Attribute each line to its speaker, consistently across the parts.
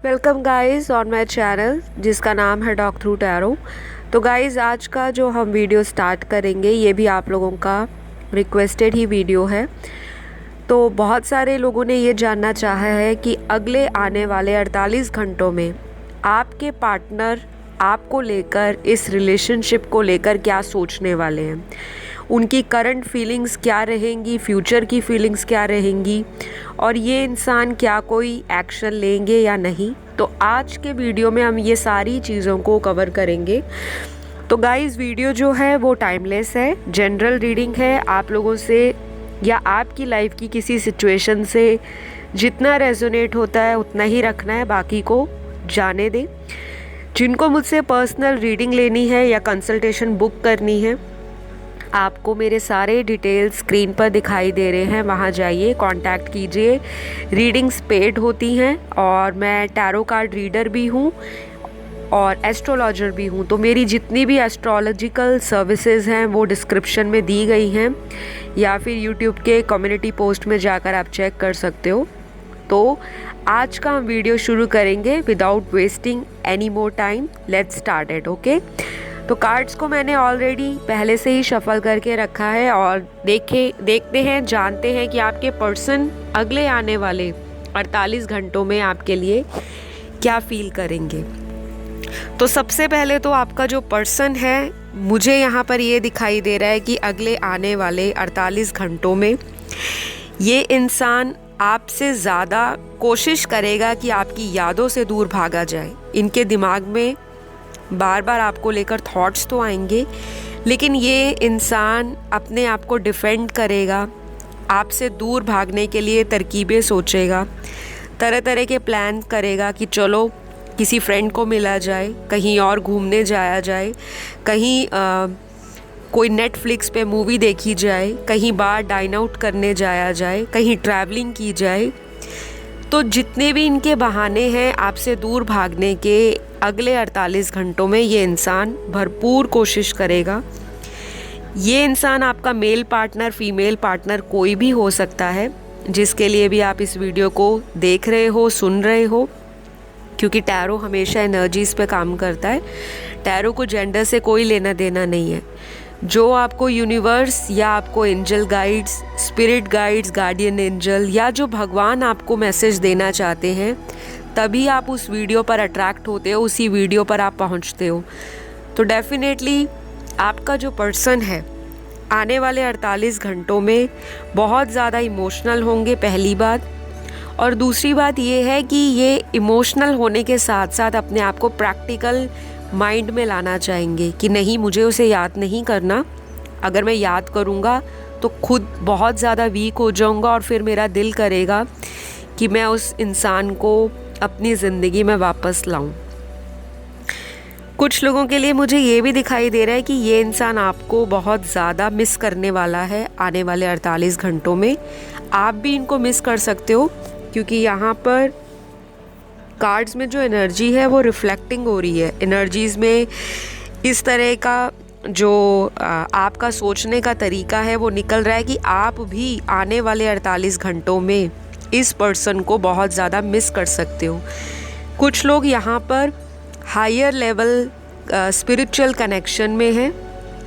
Speaker 1: Welcome guys on my channel जिसका नाम है डॉग थ्रू टैरो। तो गाइस आज का जो हम वीडियो स्टार्ट करेंगे ये भी आप लोगों का रिक्वेस्टेड ही वीडियो है। तो बहुत सारे लोगों ने ये जानना चाहा है कि अगले आने वाले 48 घंटों में आपके पार्टनर आपको लेकर, इस रिलेशनशिप को लेकर क्या सोचने वाले हैं, उनकी करंट फीलिंग्स क्या रहेंगी, फ्यूचर की फीलिंग्स क्या रहेंगी और ये इंसान क्या कोई एक्शन लेंगे या नहीं। तो आज के वीडियो में हम ये सारी चीज़ों को कवर करेंगे। तो गाइस वीडियो जो है वो टाइमलेस है, जनरल रीडिंग है। आप लोगों से या आपकी लाइफ की किसी सिचुएशन से जितना रेजोनेट होता है उतना ही रखना है, बाकी को जाने दें। जिनको मुझसे पर्सनल रीडिंग लेनी है या कंसल्टेशन बुक करनी है, आपको मेरे सारे डिटेल्स स्क्रीन पर दिखाई दे रहे हैं, वहाँ जाइए, कांटेक्ट कीजिए। रीडिंग्स पेड होती हैं और मैं टैरो कार्ड रीडर भी हूँ और एस्ट्रोलॉजर भी हूँ। तो मेरी जितनी भी एस्ट्रोलॉजिकल सर्विसेज हैं वो डिस्क्रिप्शन में दी गई हैं या फिर यूट्यूब के कम्युनिटी पोस्ट में जाकर आप चेक कर सकते हो। तो आज का हम वीडियो शुरू करेंगे without wasting any more time. Let's start it. Okay, तो कार्ड्स को मैंने ऑलरेडी पहले से ही शफल करके रखा है और देखते हैं, जानते हैं कि आपके पर्सन अगले आने वाले 48 घंटों में आपके लिए क्या फील करेंगे। तो सबसे पहले तो आपका जो पर्सन है, मुझे यहाँ पर ये दिखाई दे रहा है कि अगले आने वाले 48 घंटों में ये इंसान आपसे ज़्यादा कोशिश करेगा कि आपकी यादों से दूर भागा जाए। इनके दिमाग में बार बार आपको लेकर थॉट्स तो आएंगे, लेकिन ये इंसान अपने आप को डिफेंड करेगा, आपसे दूर भागने के लिए तरकीबें सोचेगा, तरह तरह के प्लान करेगा कि चलो किसी फ्रेंड को मिला जाए, कहीं और घूमने जाया जाए, कहीं कोई नेटफ्लिक्स पे मूवी देखी जाए, कहीं बाहर डाइन आउट करने जाया जाए, कहीं ट्रैवलिंग की जाए। तो जितने भी इनके बहाने हैं आपसे दूर भागने के, अगले 48 घंटों में ये इंसान भरपूर कोशिश करेगा। ये इंसान आपका मेल पार्टनर, फीमेल पार्टनर कोई भी हो सकता है, जिसके लिए भी आप इस वीडियो को देख रहे हो, सुन रहे हो, क्योंकि टैरो हमेशा एनर्जीज़ पे काम करता है। टैरो को जेंडर से कोई लेना देना नहीं है। जो आपको यूनिवर्स या आपको angel guides, spirit guides, guardian angel या जो भगवान आपको मैसेज देना चाहते हैं, तभी आप उस वीडियो पर अट्रैक्ट होते हो, उसी वीडियो पर आप पहुंचते हो। तो डेफिनेटली आपका जो पर्सन है आने वाले 48 घंटों में बहुत ज़्यादा इमोशनल होंगे, पहली बात। और दूसरी बात ये है कि ये इमोशनल होने के साथ साथ अपने आप को प्रैक्टिकल माइंड में लाना चाहेंगे कि नहीं, मुझे उसे याद नहीं करना। अगर मैं याद करूँगा तो खुद बहुत ज़्यादा वीक हो जाऊँगा और फिर मेरा दिल करेगा कि मैं उस इंसान को अपनी ज़िंदगी में वापस लाऊं। कुछ लोगों के लिए मुझे ये भी दिखाई दे रहा है कि ये इंसान आपको बहुत ज़्यादा मिस करने वाला है आने वाले 48 घंटों में। आप भी इनको मिस कर सकते हो, क्योंकि यहाँ पर कार्ड्स में जो एनर्जी है वो रिफ्लेक्टिंग हो रही है। एनर्जीज़ में इस तरह का जो आपका सोचने का तरीका है वो निकल रहा है कि आप भी आने वाले 48 घंटों में इस पर्सन को बहुत ज़्यादा मिस कर सकते हो। कुछ लोग यहाँ पर हायर लेवल स्पिरिचुअल कनेक्शन में हैं,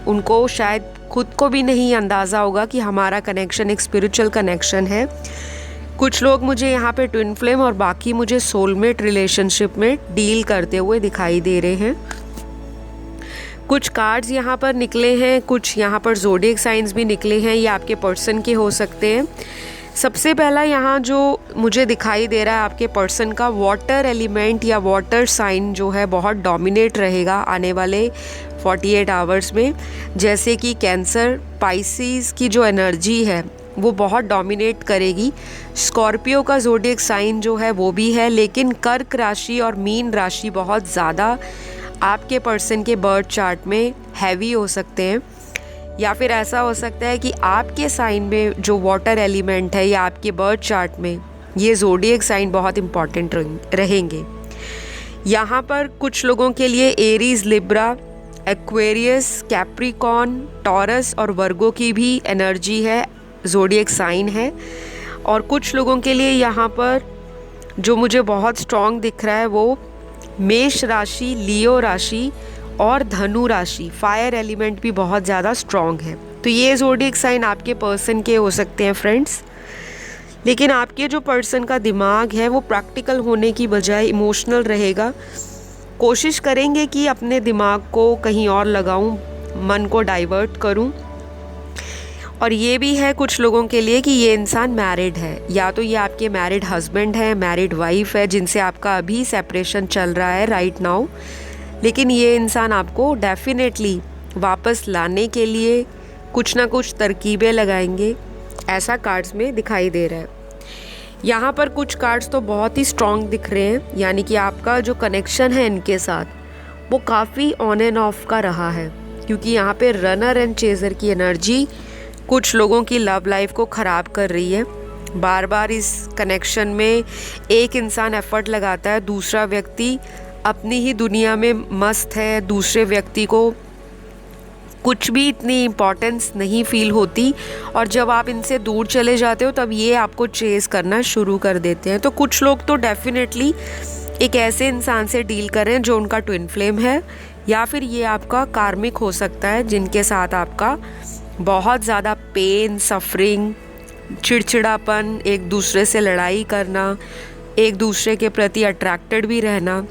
Speaker 1: उनको शायद खुद को भी नहीं अंदाज़ा होगा कि हमारा कनेक्शन एक स्पिरिचुअल कनेक्शन है। कुछ लोग मुझे यहाँ पे ट्विन फ्लेम और बाकी मुझे सोलमेट रिलेशनशिप में डील करते हुए दिखाई दे रहे हैं। कुछ कार्ड्स यहाँ पर निकले हैं, कुछ यहाँ पर ज़ोडिएक साइंस भी निकले हैं, ये आपके पर्सन के हो सकते हैं। सबसे पहला यहाँ जो मुझे दिखाई दे रहा है आपके पर्सन का, वाटर एलिमेंट या वाटर साइन जो है बहुत डोमिनेट रहेगा आने वाले 48 आवर्स में। जैसे कि कैंसर, पाइसिस की जो एनर्जी है वो बहुत डोमिनेट करेगी। स्कॉर्पियो का ज़ोडिएक साइन जो है वो भी है, लेकिन कर्क राशि और मीन राशि बहुत ज़्यादा आपके पर्सन के बर्थ चार्ट में हैवी हो सकते हैं। या फिर ऐसा हो सकता है कि आपके साइन में जो वाटर एलिमेंट है या आपके बर्थ चार्ट में ये ज़ोडिएक साइन बहुत इम्पॉर्टेंट रहेंगे। यहाँ पर कुछ लोगों के लिए Aries, Libra, Aquarius, Capricorn, taurus और वर्गो की भी एनर्जी है, ज़ोडिएक साइन है। और कुछ लोगों के लिए यहाँ पर जो मुझे बहुत स्ट्रॉन्ग दिख रहा है वो मेष राशि, लियो राशि और धनु राशि, फायर एलिमेंट भी बहुत ज़्यादा स्ट्रॉन्ग है। तो ये ज़ोडिएक साइन आपके पर्सन के हो सकते हैं फ्रेंड्स। लेकिन आपके जो पर्सन का दिमाग है वो प्रैक्टिकल होने की बजाय इमोशनल रहेगा। कोशिश करेंगे कि अपने दिमाग को कहीं और लगाऊं, मन को डाइवर्ट करूं। और ये भी है कुछ लोगों के लिए कि ये इंसान मैरिड है, या तो ये आपके मैरिड हस्बैंड है, मैरिड वाइफ है, जिनसे आपका अभी सेपरेशन चल रहा है राइट नाउ। लेकिन ये इंसान आपको डेफिनेटली वापस लाने के लिए कुछ ना कुछ तरकीबें लगाएंगे, ऐसा कार्ड्स में दिखाई दे रहा है। यहाँ पर कुछ कार्ड्स तो बहुत ही स्ट्रॉन्ग दिख रहे हैं, यानी कि आपका जो कनेक्शन है इनके साथ वो काफ़ी ऑन एंड ऑफ का रहा है, क्योंकि यहाँ पे रनर एंड चेजर की एनर्जी कुछ लोगों की लव लाइफ को ख़राब कर रही है। बार बार इस कनेक्शन में एक इंसान एफर्ट लगाता है, दूसरा व्यक्ति अपनी ही दुनिया में मस्त है, दूसरे व्यक्ति को कुछ भी इतनी इम्पोर्टेंस नहीं फील होती, और जब आप इनसे दूर चले जाते हो तब ये आपको चेज़ करना शुरू कर देते हैं। तो कुछ लोग तो डेफिनेटली एक ऐसे इंसान से डील करें जो उनका ट्विन फ्लेम है, या फिर ये आपका कार्मिक हो सकता है जिनके साथ आपका बहुत ज़्यादा पेन, सफरिंग, चिड़चिड़ापन, एक दूसरे से लड़ाई करना, एक दूसरे के प्रति अट्रैक्टेड भी रहना,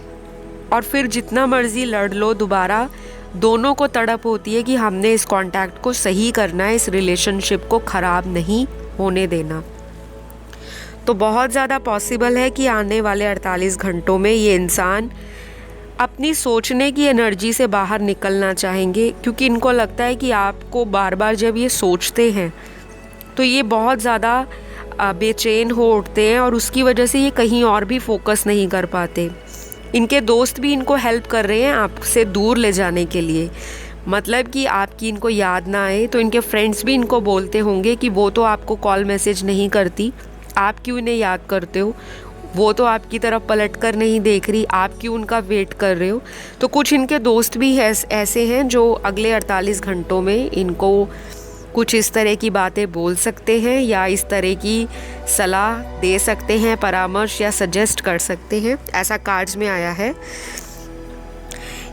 Speaker 1: और फिर जितना मर्ज़ी लड़ लो दोबारा दोनों को तड़प होती है कि हमने इस कांटेक्ट को सही करना है, इस रिलेशनशिप को ख़राब नहीं होने देना। तो बहुत ज़्यादा पॉसिबल है कि आने वाले 48 घंटों में ये इंसान अपनी सोचने की एनर्जी से बाहर निकलना चाहेंगे, क्योंकि इनको लगता है कि आपको बार बार जब ये सोचते हैं तो ये बहुत ज़्यादा बेचैन हो उठते हैं, और उसकी वजह से ये कहीं और भी फोकस नहीं कर पाते। इनके दोस्त भी इनको हेल्प कर रहे हैं आपसे दूर ले जाने के लिए, मतलब कि आपकी इनको याद ना आए। तो इनके फ्रेंड्स भी इनको बोलते होंगे कि वो तो आपको कॉल मैसेज नहीं करती, आप क्यों इन्हें याद करते हो, वो तो आपकी तरफ पलट कर नहीं देख रही, आप क्यों उनका वेट कर रहे हो। तो कुछ इनके दोस्त भी ऐसे हैं जो अगले 48 घंटों में इनको कुछ इस तरह की बातें बोल सकते हैं, या इस तरह की सलाह दे सकते हैं, परामर्श या सजेस्ट कर सकते हैं, ऐसा कार्ड्स में आया है।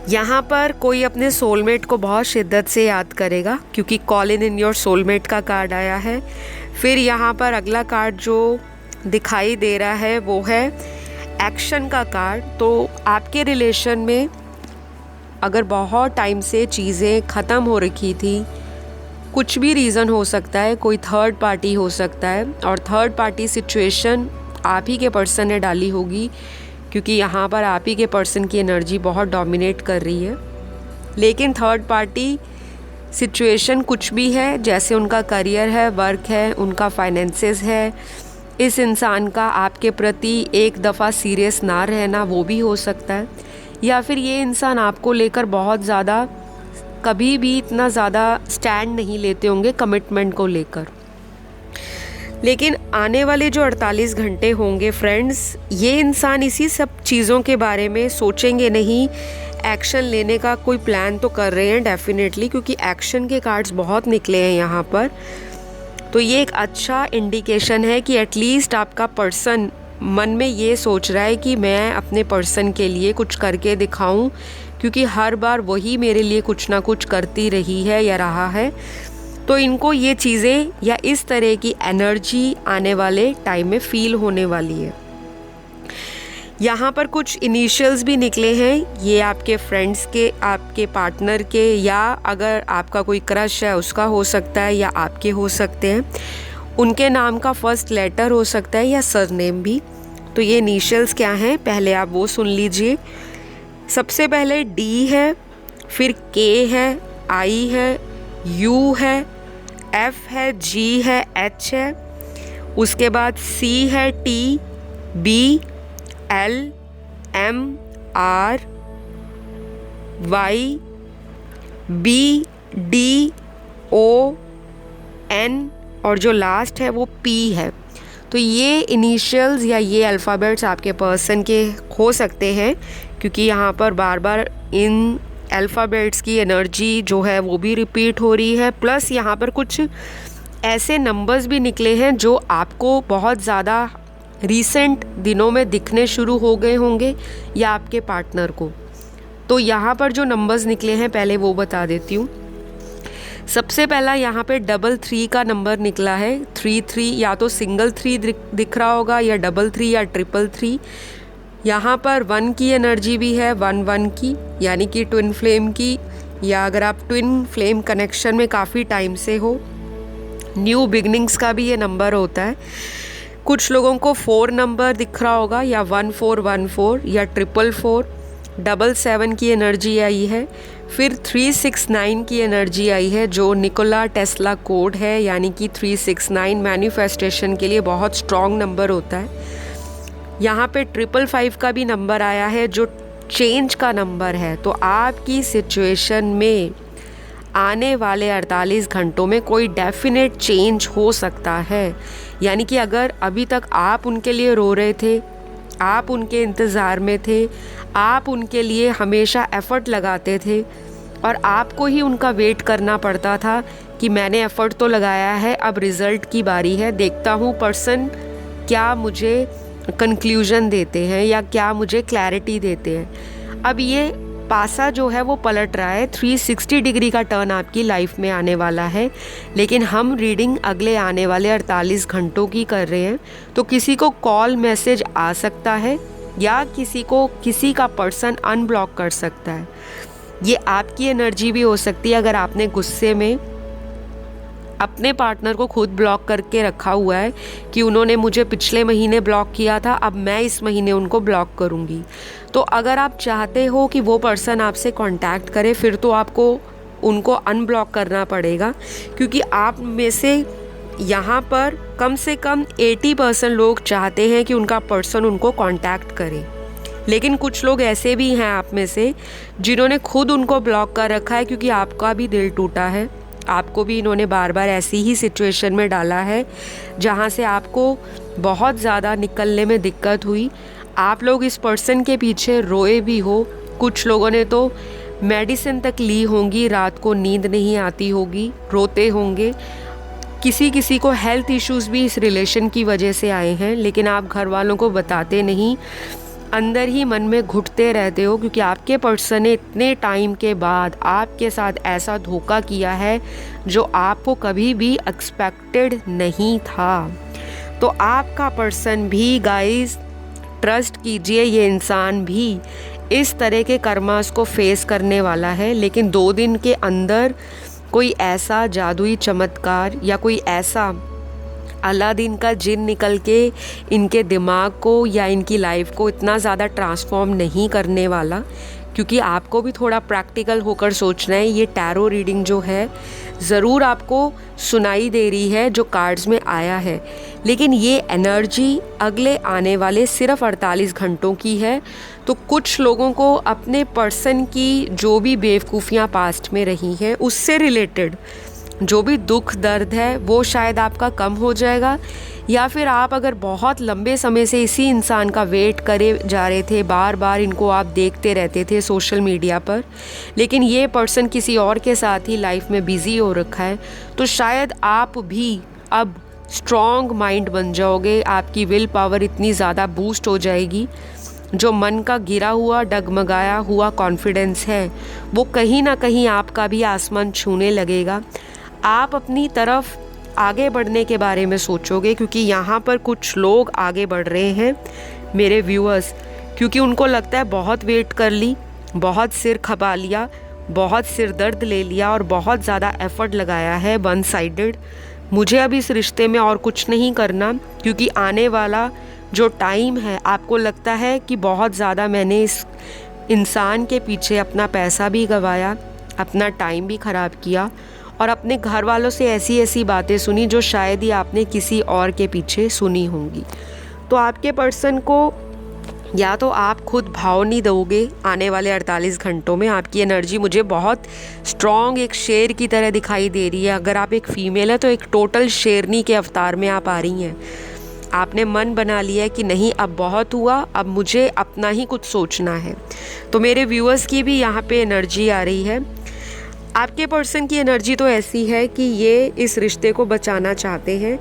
Speaker 1: यहाँ पर कोई अपने सोलमेट को बहुत शिद्दत से याद करेगा, क्योंकि कॉल इन योर सोलमेट का कार्ड आया है। फिर यहाँ पर अगला कार्ड जो दिखाई दे रहा है वो है एक्शन का कार्ड। तो आपके रिलेशन में अगर बहुत टाइम से चीज़ें ख़त्म हो रखी थी, कुछ भी रीज़न हो सकता है, कोई थर्ड पार्टी हो सकता है, और थर्ड पार्टी सिचुएशन आप ही के पर्सन ने डाली होगी, क्योंकि यहाँ पर आप ही के पर्सन की एनर्जी बहुत डोमिनेट कर रही है। लेकिन थर्ड पार्टी सिचुएशन कुछ भी है, जैसे उनका करियर है, वर्क है, उनका फाइनेंसेस है, इस इंसान का आपके प्रति एक दफ़ा सीरियस ना रहना वो भी हो सकता है, या फिर ये इंसान आपको लेकर बहुत ज़्यादा कभी भी इतना ज़्यादा स्टैंड नहीं लेते होंगे कमिटमेंट को लेकर। लेकिन आने वाले जो 48 घंटे होंगे फ्रेंड्स, ये इंसान इसी सब चीज़ों के बारे में सोचेंगे नहीं, एक्शन लेने का कोई प्लान तो कर रहे हैं डेफिनेटली, क्योंकि एक्शन के कार्ड्स बहुत निकले हैं यहाँ पर। तो ये एक अच्छा इंडिकेशन है कि एटलीस्ट आपका पर्सन मन में ये सोच रहा है कि मैं अपने पर्सन के लिए कुछ करके दिखाऊं, क्योंकि हर बार वही मेरे लिए कुछ ना कुछ करती रही है या रहा है। तो इनको ये चीज़ें या इस तरह की एनर्जी आने वाले टाइम में फील होने वाली है। यहाँ पर कुछ इनिशियल्स भी निकले हैं, ये आपके फ्रेंड्स के, आपके पार्टनर के, या अगर आपका कोई क्रश है उसका हो सकता है, या आपके हो सकते हैं। उनके नाम का फर्स्ट लेटर हो सकता है या सरनेम भी। तो ये इनिशियल्स क्या हैं पहले आप वो सुन लीजिए। सबसे पहले डी है, फिर के है, आई है, यू है, एफ है, जी है, एच है, उसके बाद सी है, T, B, L, M, R, Y, B, D, O, N, और जो लास्ट है वो पी है। तो ये इनिशियल्स या ये अल्फ़ाबेट्स आपके पर्सन के हो सकते हैं, क्योंकि यहाँ पर बार बार इन अल्फ़ाबेट्स की एनर्जी जो है वो भी रिपीट हो रही है। प्लस यहाँ पर कुछ ऐसे नंबर्स भी निकले हैं जो आपको बहुत ज़्यादा रीसेंट दिनों में दिखने शुरू हो गए होंगे या आपके पार्टनर को। तो यहाँ पर जो नंबर्स निकले हैं पहले वो बता देती हूँ। सबसे पहला यहाँ पे 33 का नंबर निकला है। 33 या तो सिंगल 3 दिख रहा होगा या 33 या 333। यहाँ पर 1 की एनर्जी भी है, 1 की, यानी कि ट्विन फ्लेम की, या अगर आप ट्विन फ्लेम कनेक्शन में काफ़ी टाइम से हो, न्यू बिगनिंग्स का भी ये नंबर होता है। कुछ लोगों को 4 नंबर दिख रहा होगा, या 1414 या 444। 77 की एनर्जी आई है। फिर 369 की एनर्जी आई है, जो निकोला टेस्ला कोड है, यानी कि 369 मैनिफेस्टेशन के लिए बहुत स्ट्रॉन्ग नंबर होता है। यहाँ पे 555 का भी नंबर आया है, जो चेंज का नंबर है। तो आपकी सिचुएशन में आने वाले 48 घंटों में कोई डेफिनेट चेंज हो सकता है। यानी कि अगर अभी तक आप उनके लिए रो रहे थे, आप उनके इंतज़ार में थे, आप उनके लिए हमेशा एफ़र्ट लगाते थे और आपको ही उनका वेट करना पड़ता था कि मैंने एफ़र्ट तो लगाया है, अब रिज़ल्ट की बारी है, देखता हूँ पर्सन क्या मुझे कंक्लूजन देते हैं या क्या मुझे क्लैरिटी देते हैं। अब ये पासा जो है वो पलट रहा है, 360 डिग्री का टर्न आपकी लाइफ में आने वाला है। लेकिन हम रीडिंग अगले आने वाले 48 घंटों की कर रहे हैं। तो किसी को कॉल मैसेज आ सकता है या किसी का पर्सन अनब्लॉक कर सकता है। ये आपकी एनर्जी भी हो सकती है अगर आपने गुस्से में अपने पार्टनर को खुद ब्लॉक करके रखा हुआ है कि उन्होंने मुझे पिछले महीने ब्लॉक किया था, अब मैं इस महीने उनको ब्लॉक करूँगी। तो अगर आप चाहते हो कि वो पर्सन आपसे कांटेक्ट करे, फिर तो आपको उनको अनब्लॉक करना पड़ेगा, क्योंकि आप में से यहाँ पर कम से कम 80% लोग चाहते हैं कि उनका पर्सन उनको कांटेक्ट करे। लेकिन कुछ लोग ऐसे भी हैं आप में से जिन्होंने खुद उनको ब्लॉक कर रखा है, क्योंकि आपका भी दिल टूटा है, आपको भी इन्होंने बार बार ऐसी ही सिचुएशन में डाला है जहाँ से आपको बहुत ज़्यादा निकलने में दिक्कत हुई। आप लोग इस पर्सन के पीछे रोए भी हो, कुछ लोगों ने तो मेडिसिन तक ली होंगी, रात को नींद नहीं आती होगी, रोते होंगे। किसी को हेल्थ इश्यूज़ भी इस रिलेशन की वजह से आए हैं, लेकिन आप घर वालों को बताते नहीं, अंदर ही मन में घुटते रहते हो, क्योंकि आपके पर्सन ने इतने टाइम के बाद आपके साथ ऐसा धोखा किया है जो आपको कभी भी एक्सपेक्टेड नहीं था। तो आपका पर्सन भी गाइस, ट्रस्ट कीजिए, ये इंसान भी इस तरह के कर्मास को फेस करने वाला है। लेकिन 2 दिन के अंदर कोई ऐसा जादुई चमत्कार या कोई ऐसा अलादीन का जिन निकल के इनके दिमाग को या इनकी लाइफ को इतना ज़्यादा ट्रांसफॉर्म नहीं करने वाला, क्योंकि आपको भी थोड़ा प्रैक्टिकल होकर सोचना है। ये टैरो रीडिंग जो है ज़रूर आपको सुनाई दे रही है जो कार्ड्स में आया है, लेकिन ये एनर्जी अगले आने वाले सिर्फ 48 घंटों की है। तो कुछ लोगों को अपने पर्सन की जो भी बेवकूफ़ियाँ पास्ट में रही हैं उससे रिलेटेड जो भी दुख दर्द है वो शायद आपका कम हो जाएगा, या फिर आप अगर बहुत लंबे समय से इसी इंसान का वेट करे जा रहे थे, बार बार इनको आप देखते रहते थे सोशल मीडिया पर, लेकिन ये पर्सन किसी और के साथ ही लाइफ में बिज़ी हो रखा है, तो शायद आप भी अब स्ट्रॉन्ग माइंड बन जाओगे, आपकी विल पावर इतनी ज़्यादा बूस्ट हो जाएगी, जो मन का गिरा हुआ डगमगाया हुआ कॉन्फिडेंस है वो कहीं ना कहीं आपका भी आसमान छूने लगेगा। आप अपनी तरफ आगे बढ़ने के बारे में सोचोगे, क्योंकि यहाँ पर कुछ लोग आगे बढ़ रहे हैं मेरे व्यूअर्स, क्योंकि उनको लगता है बहुत वेट कर ली, बहुत सिर खपा लिया, बहुत सिर दर्द ले लिया और बहुत ज़्यादा एफ़र्ट लगाया है वन साइडेड, मुझे अब इस रिश्ते में और कुछ नहीं करना, क्योंकि आने वाला जो टाइम है आपको लगता है कि बहुत ज़्यादा मैंने इस इंसान के पीछे अपना पैसा भी गंवाया, अपना टाइम भी ख़राब किया और अपने घर वालों से ऐसी बातें सुनी जो शायद ही आपने किसी और के पीछे सुनी होंगी। तो आपके पर्सन को या तो आप खुद भाव नहीं दोगे आने वाले 48 घंटों में, आपकी एनर्जी मुझे बहुत स्ट्रॉन्ग एक शेर की तरह दिखाई दे रही है। अगर आप एक फ़ीमेल है तो एक टोटल शेरनी के अवतार में आप आ रही हैं। आपने मन बना लिया है कि नहीं अब बहुत हुआ, अब मुझे अपना ही कुछ सोचना है। तो मेरे व्यूअर्स की भी यहाँ पे एनर्जी आ रही है। आपके पर्सन की एनर्जी तो ऐसी है कि ये इस रिश्ते को बचाना चाहते हैं,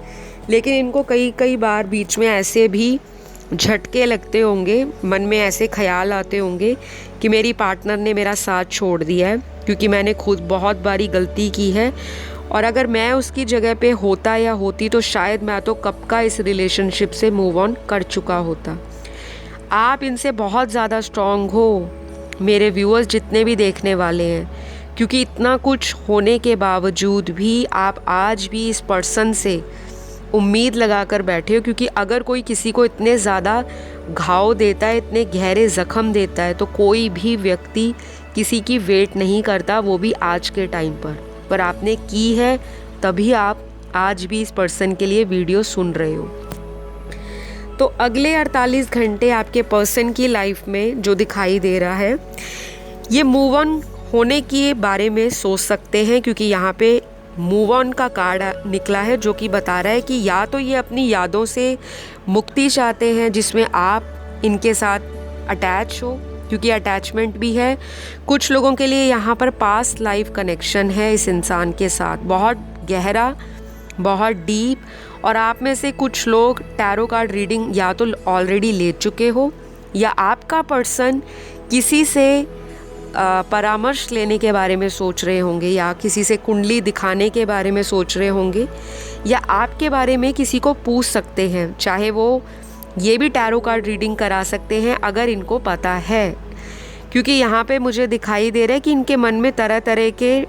Speaker 1: लेकिन इनको कई कई बार बीच में ऐसे भी झटके लगते होंगे, मन में ऐसे ख्याल आते होंगे कि मेरी पार्टनर ने मेरा साथ छोड़ दिया है, क्योंकि मैंने खुद बहुत बारी गलती की है और अगर मैं उसकी जगह पे होता या होती तो शायद मैं तो कब का इस रिलेशनशिप से मूव ऑन कर चुका होता। आप इनसे बहुत ज़्यादा स्ट्रॉन्ग हो मेरे व्यूअर्स जितने भी देखने वाले हैं, क्योंकि इतना कुछ होने के बावजूद भी आप आज भी इस पर्सन से उम्मीद लगा कर बैठे हो। क्योंकि अगर कोई किसी को इतने ज़्यादा घाव देता है, इतने गहरे ज़ख्म देता है, तो कोई भी व्यक्ति किसी की वेट नहीं करता, वो भी आज के टाइम पर आपने की है, तभी आप आज भी इस पर्सन के लिए वीडियो सुन रहे हो। तो अगले 48 घंटे आपके पर्सन की लाइफ में जो दिखाई दे रहा है, ये मूव ऑन होने के बारे में सोच सकते हैं, क्योंकि यहाँ पे मूव ऑन का कार्ड निकला है जो कि बता रहा है कि या तो ये अपनी यादों से मुक्ति चाहते हैं जिसमें आप इनके साथ अटैच हो, क्योंकि अटैचमेंट भी है। कुछ लोगों के लिए यहाँ पर पास्ट लाइफ कनेक्शन है इस इंसान के साथ, बहुत गहरा, बहुत डीप। और आप में से कुछ लोग टैरो कार्ड रीडिंग या तो ऑलरेडी ले चुके हो, या आपका पर्सन किसी से परामर्श लेने के बारे में सोच रहे होंगे, या किसी से कुंडली दिखाने के बारे में सोच रहे होंगे, या आपके बारे में किसी को पूछ सकते हैं। चाहे वो ये भी टैरो कार्ड रीडिंग करा सकते हैं अगर इनको पता है, क्योंकि यहाँ पे मुझे दिखाई दे रहा है कि इनके मन में तरह तरह के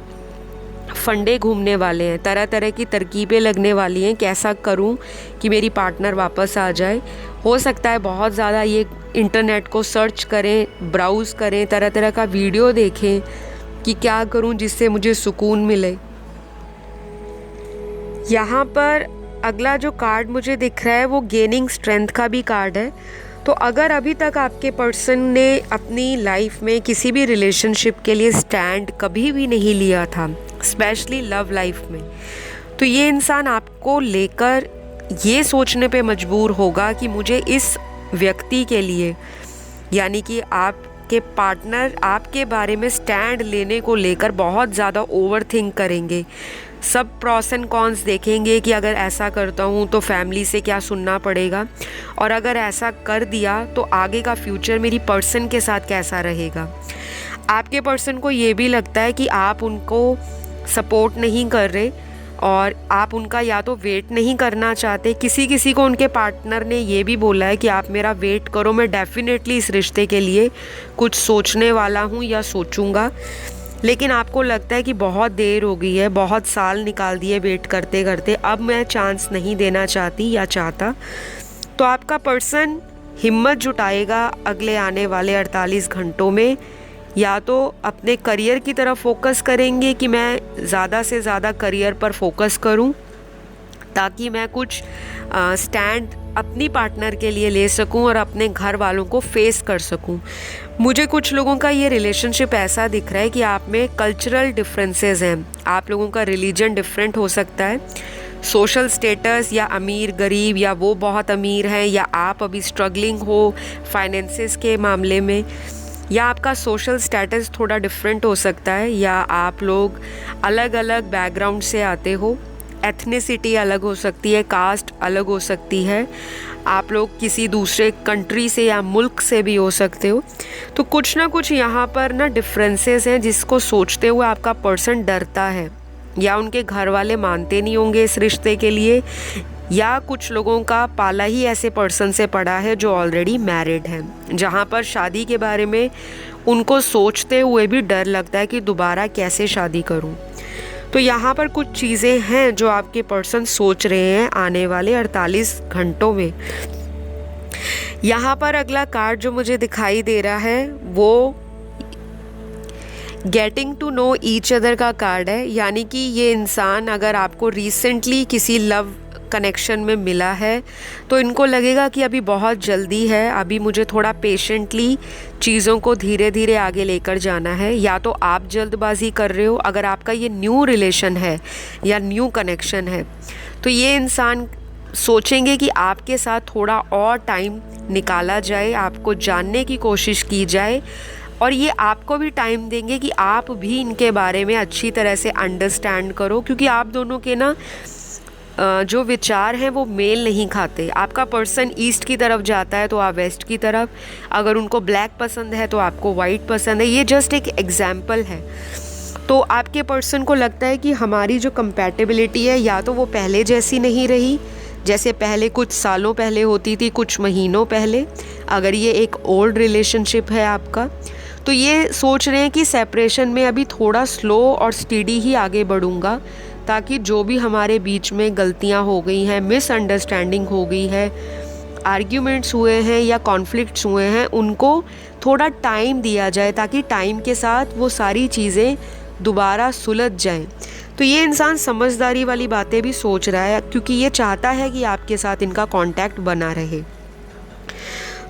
Speaker 1: फंडे घूमने वाले हैं, तरह तरह की तरकीबें लगने वाली हैं, कैसा करूं कि मेरी पार्टनर वापस आ जाए। हो सकता है बहुत ज़्यादा ये इंटरनेट को सर्च करें, ब्राउज़ करें, तरह तरह का वीडियो देखें कि क्या करूं जिससे मुझे सुकून मिले। यहाँ पर अगला जो कार्ड मुझे दिख रहा है वो गेनिंग स्ट्रेंथ का भी कार्ड है। तो अगर अभी तक आपके पर्सन ने अपनी लाइफ में किसी भी रिलेशनशिप के लिए स्टैंड कभी भी नहीं लिया था, स्पेशली लव लाइफ में, तो ये इंसान आपको लेकर ये सोचने पे मजबूर होगा कि मुझे इस व्यक्ति के लिए, यानी कि आपके पार्टनर आपके बारे में स्टैंड लेने को लेकर बहुत ज़्यादा ओवरथिंक करेंगे। सब प्रॉस एंड कॉन्स देखेंगे कि अगर ऐसा करता हूँ तो फैमिली से क्या सुनना पड़ेगा, और अगर ऐसा कर दिया तो आगे का फ्यूचर मेरी पर्सन के साथ कैसा रहेगा। आपके पर्सन को ये भी लगता है कि आप उनको सपोर्ट नहीं कर रहे और आप उनका या तो वेट नहीं करना चाहते। किसी किसी को उनके पार्टनर ने ये भी बोला है कि आप मेरा वेट करो, मैं डेफिनेटली इस रिश्ते के लिए कुछ सोचने वाला हूँ या सोचूंगा। लेकिन आपको लगता है कि बहुत देर हो गई है, बहुत साल निकाल दिए वेट करते करते, अब मैं चांस नहीं देना चाहती या चाहता। तो आपका पर्सन हिम्मत जुटाएगा अगले आने वाले 48 घंटों में, या तो अपने करियर की तरफ फोकस करेंगे कि मैं ज़्यादा से ज़्यादा करियर पर फोकस करूं ताकि मैं कुछ स्टैंड अपनी पार्टनर के लिए ले सकूं और अपने घर वालों को फेस कर सकूं। मुझे कुछ लोगों का ये रिलेशनशिप ऐसा दिख रहा है कि आप में कल्चरल डिफरेंसेस हैं, आप लोगों का रिलीजन डिफरेंट हो सकता है, सोशल स्टेटस या अमीर गरीब, या वो बहुत अमीर हैं या आप अभी स्ट्रगलिंग हो फाइनेंसेस के मामले में, या आपका सोशल स्टेटस थोड़ा डिफरेंट हो सकता है, या आप लोग अलग अलग बैकग्राउंड से आते हो, एथनिसिटी अलग हो सकती है, कास्ट अलग हो सकती है, आप लोग किसी दूसरे कंट्री से या मुल्क से भी हो सकते हो। तो कुछ ना कुछ यहाँ पर ना डिफरेंसेस हैं जिसको सोचते हुए आपका पर्सन डरता है, या उनके घर वाले मानते नहीं होंगे इस रिश्ते के लिए, या कुछ लोगों का पाला ही ऐसे पर्सन से पड़ा है जो ऑलरेडी मैरिड हैं, जहाँ पर शादी के बारे में उनको सोचते हुए भी डर लगता है कि दोबारा कैसे शादी करूँ। तो यहाँ पर कुछ चीज़ें हैं जो आपके पर्सन सोच रहे हैं आने वाले 48 घंटों में। यहाँ पर अगला कार्ड जो मुझे दिखाई दे रहा है वो getting to know each other का कार्ड है, यानी कि ये इंसान अगर आपको रिसेंटली किसी लव कनेक्शन में मिला है तो इनको लगेगा कि अभी बहुत जल्दी है, अभी मुझे थोड़ा पेशेंटली चीज़ों को धीरे धीरे आगे लेकर जाना है, या तो आप जल्दबाजी कर रहे हो। अगर आपका ये न्यू रिलेशन है या न्यू कनेक्शन है तो ये इंसान सोचेंगे कि आपके साथ थोड़ा और टाइम निकाला जाए, आपको जानने की कोशिश की जाए, और ये आपको भी टाइम देंगे कि आप भी इनके बारे में अच्छी तरह से अंडरस्टैंड करो, क्योंकि आप दोनों के ना जो विचार हैं वो मेल नहीं खाते। आपका पर्सन ईस्ट की तरफ जाता है तो आप वेस्ट की तरफ, अगर उनको ब्लैक पसंद है तो आपको वाइट पसंद है। ये जस्ट एक एग्जाम्पल है। तो आपके पर्सन को लगता है कि हमारी जो कंपैटिबिलिटी है या तो वो पहले जैसी नहीं रही, जैसे पहले कुछ सालों पहले होती थी, कुछ महीनों पहले। अगर ये एक ओल्ड रिलेशनशिप है आपका, तो ये सोच रहे हैं कि सेपरेशन में अभी थोड़ा स्लो और स्टीडी ही आगे बढ़ूँगा, ताकि जो भी हमारे बीच में गलतियां हो गई हैं, मिसअंडरस्टैंडिंग हो गई है, आर्ग्यूमेंट्स हुए हैं या कॉन्फ्लिक्ट्स हुए हैं, उनको थोड़ा टाइम दिया जाए, ताकि टाइम के साथ वो सारी चीज़ें दोबारा सुलझ जाएं। तो ये इंसान समझदारी वाली बातें भी सोच रहा है, क्योंकि ये चाहता है कि आपके साथ इनका कांटेक्ट बना रहे।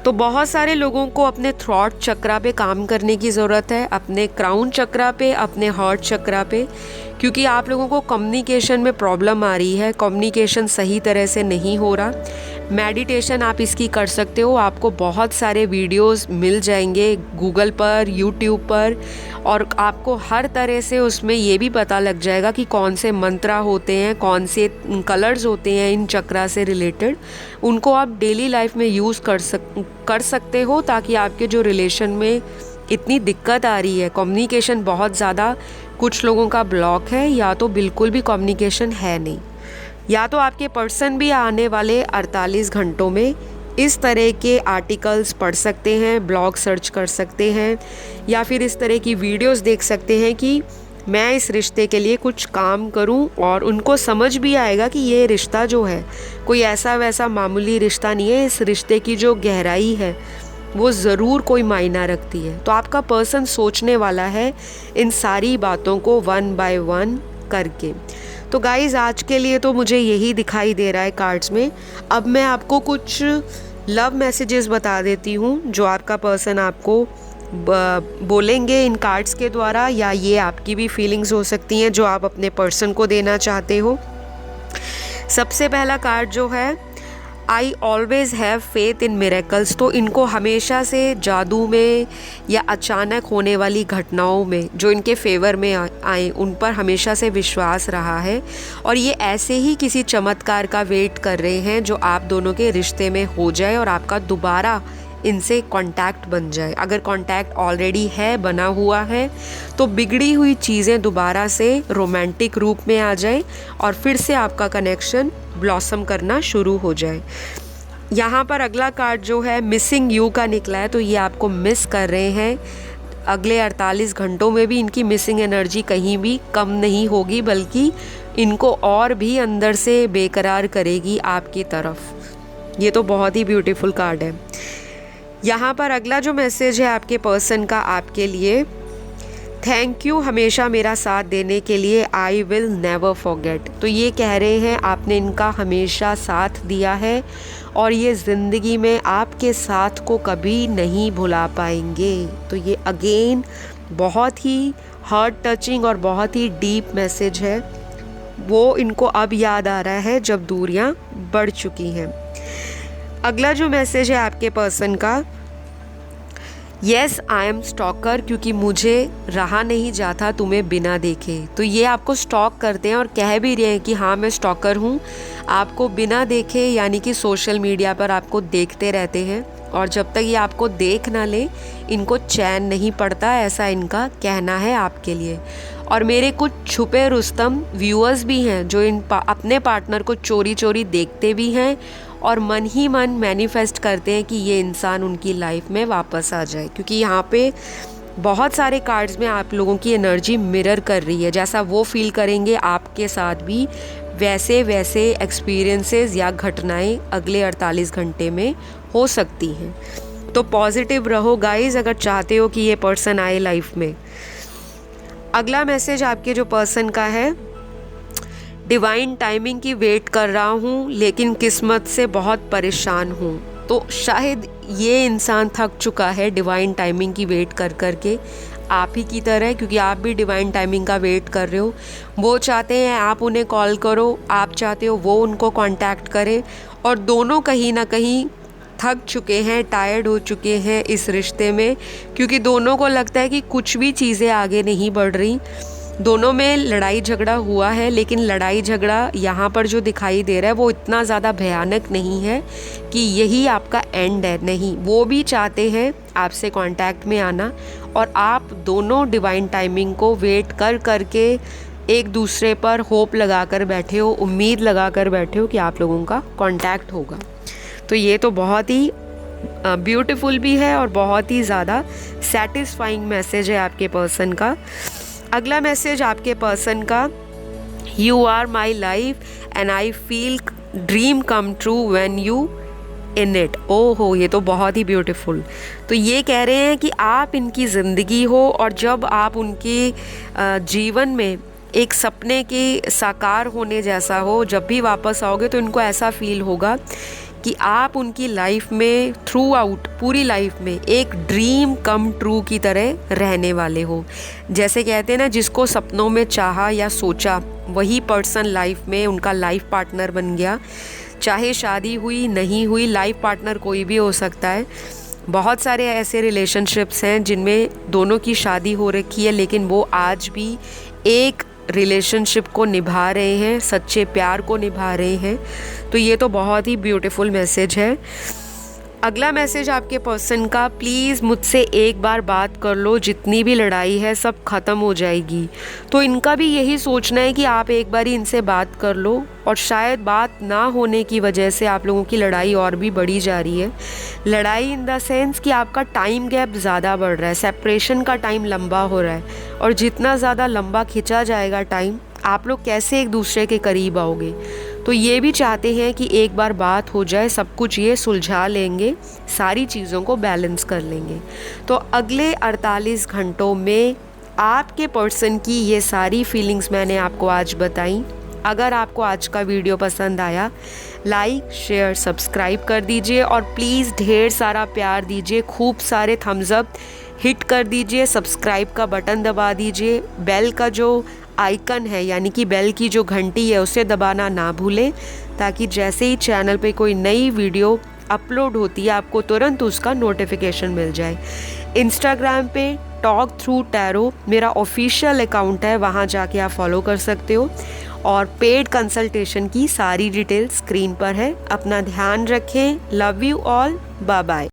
Speaker 1: तो बहुत सारे लोगों को अपने थ्रॉट चक्रा पे काम करने की ज़रूरत है, अपने क्राउन चक्रा पे, अपने हार्ट चक्रा पे, क्योंकि आप लोगों को कम्युनिकेशन में प्रॉब्लम आ रही है, कम्युनिकेशन सही तरह से नहीं हो रहा। मेडिटेशन आप इसकी कर सकते हो, आपको बहुत सारे वीडियोस मिल जाएंगे गूगल पर, यूट्यूब पर, और आपको हर तरह से उसमें ये भी पता लग जाएगा कि कौन से मंत्रा होते हैं, कौन से कलर्स होते हैं इन चक्रा से रिलेटेड। उनको आप डेली लाइफ में यूज़ कर सकते हो, ताकि आपके जो रिलेशन में इतनी दिक्कत आ रही है, कम्युनिकेशन बहुत ज़्यादा कुछ लोगों का ब्लॉक है, या तो बिल्कुल भी कम्युनिकेशन है नहीं, या तो आपके पर्सन भी आने वाले 48 घंटों में इस तरह के आर्टिकल्स पढ़ सकते हैं, ब्लॉग सर्च कर सकते हैं, या फिर इस तरह की वीडियोस देख सकते हैं कि मैं इस रिश्ते के लिए कुछ काम करूं, और उनको समझ भी आएगा कि ये रिश्ता जो है कोई ऐसा वैसा मामूली रिश्ता नहीं है। इस रिश्ते की जो गहराई है वो ज़रूर कोई मायना रखती है। तो आपका पर्सन सोचने वाला है इन सारी बातों को वन बाय वन करके। तो गाइज़, आज के लिए तो मुझे यही दिखाई दे रहा है कार्ड्स में। अब मैं आपको कुछ लव मैसेजेस बता देती हूँ जो आपका पर्सन आपको बोलेंगे इन कार्ड्स के द्वारा, या ये आपकी भी फीलिंग्स हो सकती हैं जो आप अपने पर्सन को देना चाहते हो। सबसे पहला कार्ड जो है, I always have faith in miracles. तो इनको हमेशा से जादू में या अचानक होने वाली घटनाओं में जो इनके फेवर में आए, उन पर हमेशा से विश्वास रहा है, और ये ऐसे ही किसी चमत्कार का वेट कर रहे हैं जो आप दोनों के रिश्ते में हो जाए और आपका दोबारा इनसे कांटेक्ट बन जाए। अगर कांटेक्ट ऑलरेडी है, बना हुआ है, तो बिगड़ी हुई चीज़ें दोबारा से रोमांटिक रूप में आ जाए और फिर से आपका कनेक्शन ब्लॉसम करना शुरू हो जाए। यहाँ पर अगला कार्ड जो है मिसिंग यू का निकला है। तो ये आपको मिस कर रहे हैं। अगले 48 घंटों में भी इनकी मिसिंग एनर्जी कहीं भी कम नहीं होगी, बल्कि इनको और भी अंदर से बेकरार करेगी आपकी तरफ। ये तो बहुत ही ब्यूटीफुल कार्ड है। यहाँ पर अगला जो मैसेज है आपके पर्सन का आपके लिए, थैंक यू हमेशा मेरा साथ देने के लिए, आई विल नेवर फॉरगेट। तो ये कह रहे हैं आपने इनका हमेशा साथ दिया है और ये ज़िंदगी में आपके साथ को कभी नहीं भुला पाएंगे। तो ये अगेन बहुत ही हार्ट टचिंग और बहुत ही डीप मैसेज है। वो इनको अब याद आ रहा है जब दूरियां बढ़ चुकी हैं। अगला जो मैसेज है आपके पर्सन का, येस आई एम स्टॉकर, क्योंकि मुझे रहा नहीं जाता तुम्हें बिना देखे। तो ये आपको स्टॉक करते हैं और कह भी रहे हैं कि हाँ मैं स्टॉकर हूँ, आपको बिना देखे, यानी कि सोशल मीडिया पर आपको देखते रहते हैं, और जब तक ये आपको देख ना ले इनको चैन नहीं पड़ता, ऐसा इनका कहना है आपके लिए। और मेरे कुछ छुपे रुस्तम व्यूअर्स भी हैं जो अपने पार्टनर को चोरी चोरी देखते भी हैं और मन ही मन मैनिफेस्ट करते हैं कि ये इंसान उनकी लाइफ में वापस आ जाए, क्योंकि यहाँ पे बहुत सारे कार्ड्स में आप लोगों की एनर्जी मिरर कर रही है। जैसा वो फील करेंगे आपके साथ भी वैसे वैसे एक्सपीरियंसेस या घटनाएं अगले 48 घंटे में हो सकती हैं। तो पॉजिटिव रहो गाइज अगर चाहते हो कि ये पर्सन आए लाइफ में। अगला मैसेज आपके जो पर्सन का है, डिवाइन टाइमिंग की वेट कर रहा हूँ लेकिन किस्मत से बहुत परेशान हूँ। तो शायद ये इंसान थक चुका है डिवाइन टाइमिंग की वेट कर कर के, आप ही की तरह, क्योंकि आप भी डिवाइन टाइमिंग का वेट कर रहे हो। वो चाहते हैं आप उन्हें कॉल करो, आप चाहते हो वो उनको कांटेक्ट करें, और दोनों कहीं ना कहीं थक चुके हैं, टायर्ड हो चुके हैं इस रिश्ते में, क्योंकि दोनों को लगता है कि कुछ भी चीज़ें आगे नहीं बढ़ रही। दोनों में लड़ाई झगड़ा हुआ है, लेकिन लड़ाई झगड़ा यहाँ पर जो दिखाई दे रहा है वो इतना ज़्यादा भयानक नहीं है कि यही आपका एंड है। नहीं, वो भी चाहते हैं आपसे कांटेक्ट में आना, और आप दोनों डिवाइन टाइमिंग को वेट कर करके एक दूसरे पर होप लगा कर बैठे हो, उम्मीद लगा कर बैठे हो कि आप लोगों का कांटेक्ट होगा। तो ये तो बहुत ही ब्यूटीफुल भी है और बहुत ही ज़्यादा सेटिस्फाइंग मैसेज है आपके पर्सन का। अगला मैसेज आपके पर्सन का, you are my life and I feel dream come true when you in it. ओहो, ये तो बहुत ही ब्यूटीफुल। तो ये कह रहे हैं कि आप इनकी ज़िंदगी हो, और जब आप उनके जीवन में एक सपने के साकार होने जैसा हो, जब भी वापस आओगे तो इनको ऐसा फील होगा कि आप उनकी लाइफ में थ्रू आउट पूरी लाइफ में एक ड्रीम कम ट्रू की तरह रहने वाले हो। जैसे कहते हैं ना, जिसको सपनों में चाहा या सोचा वही पर्सन लाइफ में उनका लाइफ पार्टनर बन गया। चाहे शादी हुई नहीं हुई, लाइफ पार्टनर कोई भी हो सकता है। बहुत सारे ऐसे रिलेशनशिप्स हैं जिनमें दोनों की शादी हो रखी है, लेकिन वो आज भी एक रिलेशनशिप को निभा रहे हैं, सच्चे प्यार को निभा रहे हैं। तो ये तो बहुत ही ब्यूटीफुल मैसेज है। अगला मैसेज आपके पर्सन का, प्लीज़ मुझसे एक बार बात कर लो, जितनी भी लड़ाई है सब ख़त्म हो जाएगी। तो इनका भी यही सोचना है कि आप एक बार ही इनसे बात कर लो, और शायद बात ना होने की वजह से आप लोगों की लड़ाई और भी बढ़ी जा रही है। लड़ाई इन द सेंस कि आपका टाइम गैप ज़्यादा बढ़ रहा है, सेपरेशन का टाइम लंबा हो रहा है, और जितना ज़्यादा लंबा खिंचा जाएगा टाइम, आप लोग कैसे एक दूसरे के करीब आओगे। तो ये भी चाहते हैं कि एक बार बात हो जाए, सब कुछ ये सुलझा लेंगे, सारी चीज़ों को बैलेंस कर लेंगे। तो अगले 48 घंटों में आपके पर्सन की ये सारी फीलिंग्स मैंने आपको आज बताई। अगर आपको आज का वीडियो पसंद आया, लाइक शेयर सब्सक्राइब कर दीजिए, और प्लीज़ ढेर सारा प्यार दीजिए, खूब सारे थम्स अप हिट कर दीजिए, सब्सक्राइब का बटन दबा दीजिए, बेल का जो आइकन है यानी कि बेल की जो घंटी है उसे दबाना ना भूलें, ताकि जैसे ही चैनल पे कोई नई वीडियो अपलोड होती है आपको तुरंत उसका नोटिफिकेशन मिल जाए। इंस्टाग्राम पे टॉक थ्रू टैरो मेरा ऑफिशियल अकाउंट है, वहाँ जाके आप फॉलो कर सकते हो, और पेड कंसल्टेशन की सारी डिटेल स्क्रीन पर है। अपना ध्यान रखें। Love you all, bye bye.